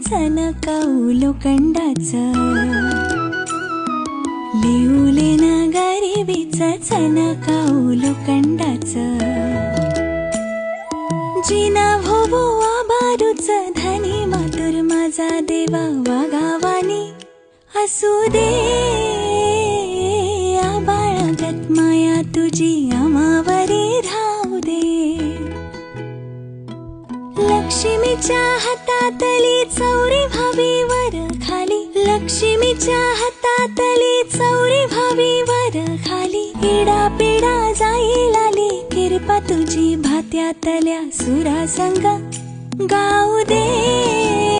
चणकाऊ लोखंडाचं, लिहुले ना गरिबीचं चणकाऊ लोखंडाचं. जिना भोवो आबारूच धनी मातुर माझा देवा वागावानी असू दे. आबाळागत माया तुझी आम्हावरी राहू दे. लक्ष्मीच्या हातातली चौरी व्हावी वर खाली, लक्ष्मीच्या हातातली चौरी व्हावी वर खाली. इडा पिडा जाईल आली, कृपा तुझी भात्यातल्या सुरा संग गाऊ दे.